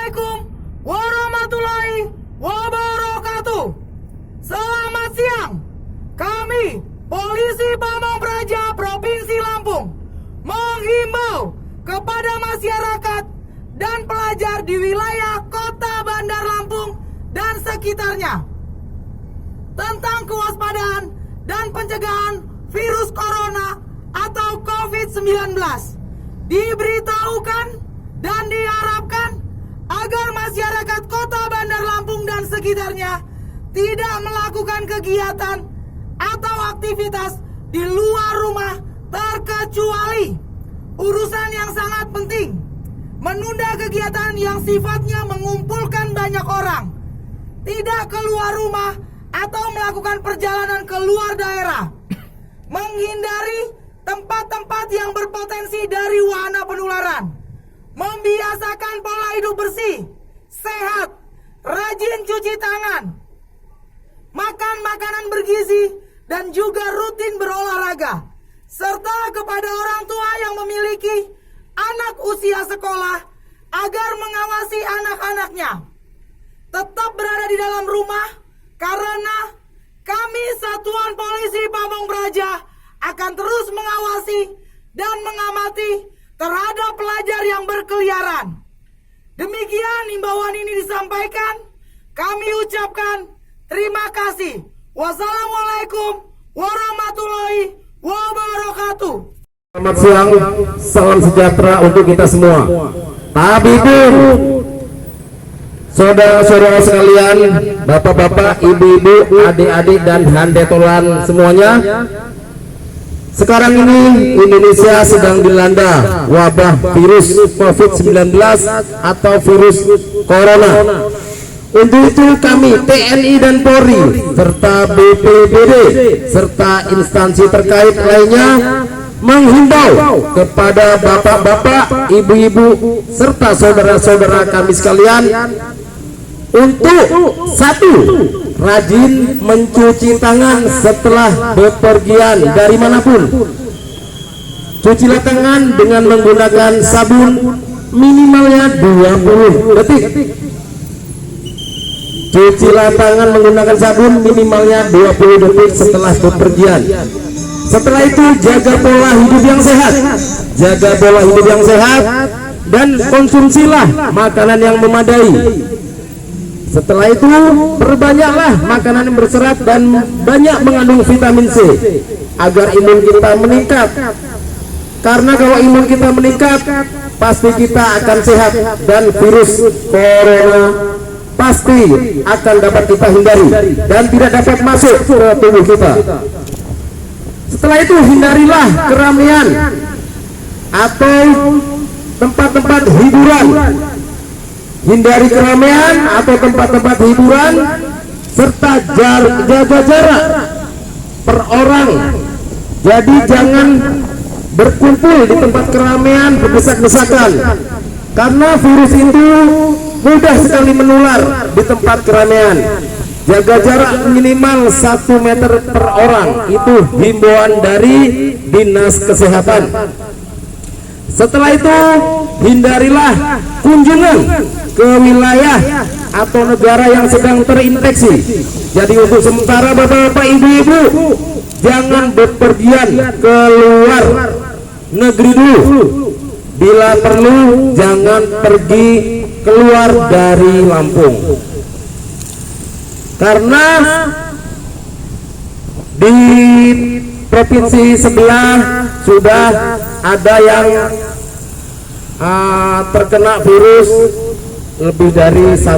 Assalamualaikum warahmatullahi wabarakatuh. Selamat siang. Kami Polisi Pamong Praja Provinsi Lampung menghimbau kepada masyarakat dan pelajar di wilayah Kota Bandar Lampung dan sekitarnya tentang kewaspadaan dan pencegahan virus corona atau COVID-19. Diberitahukan dan diharapkan agar masyarakat Kota Bandar Lampung dan sekitarnya tidak melakukan kegiatan atau aktivitas di luar rumah terkecuali urusan yang sangat penting, menunda kegiatan yang sifatnya mengumpulkan banyak orang, tidak keluar rumah atau melakukan perjalanan ke luar daerah, menghindari tempat-tempat yang berpotensi dari wahana penularan, membiasakan pola hidup bersih, sehat, rajin cuci tangan, makan makanan bergizi, dan juga rutin berolahraga, serta kepada orang tua yang memiliki anak usia sekolah agar mengawasi anak-anaknya tetap berada di dalam rumah, karena kami Satuan Polisi Pamong Praja akan terus mengawasi dan mengamati terhadap pelajar yang berkeliaran. Demikian himbauan ini disampaikan. Kami ucapkan terima kasih. Wassalamualaikum warahmatullahi wabarakatuh. Selamat siang, salam sejahtera untuk kita semua. Tabibun, saudara-saudara sekalian, bapak-bapak, ibu-ibu, adik-adik, dan handetolan semuanya. Sekarang ini Indonesia sedang dilanda wabah virus COVID-19 atau virus corona. Untuk itu kami TNI dan Polri serta BPBD serta instansi terkait lainnya menghimbau kepada bapak-bapak, ibu-ibu serta saudara-saudara kami sekalian untuk satu, rajin mencuci tangan setelah bepergian dari manapun. Cucilah tangan dengan menggunakan sabun minimalnya 20 detik. Cucilah tangan menggunakan sabun minimalnya 20 detik setelah bepergian. Setelah itu jaga pola hidup yang sehat. Jaga pola hidup yang sehat dan konsumsilah makanan yang memadai. Setelah itu perbanyaklah makanan yang berserat dan banyak mengandung vitamin C agar imun kita meningkat. Karena kalau imun kita meningkat, pasti kita akan sehat dan virus corona pasti akan dapat kita hindari dan tidak dapat masuk ke tubuh kita. Setelah itu hindarilah keramaian atau tempat-tempat hiburan. Hindari keramaian atau tempat-tempat hiburan serta jaga jarak per orang. Jadi jangan berkumpul di tempat keramaian berdesak-desakan, karena virus itu mudah sekali menular di tempat keramaian. Jaga jarak minimal 1 meter per orang, itu himbauan dari Dinas Kesehatan. Setelah itu hindarilah kunjungan ke wilayah atau negara yang sedang terinfeksi. Jadi untuk sementara bapak-bapak, ibu-ibu, jangan bepergian ke luar negeri dulu. Bila perlu jangan pergi keluar dari Lampung, karena di provinsi sebelah sudah ada yang terkena virus lebih dari 1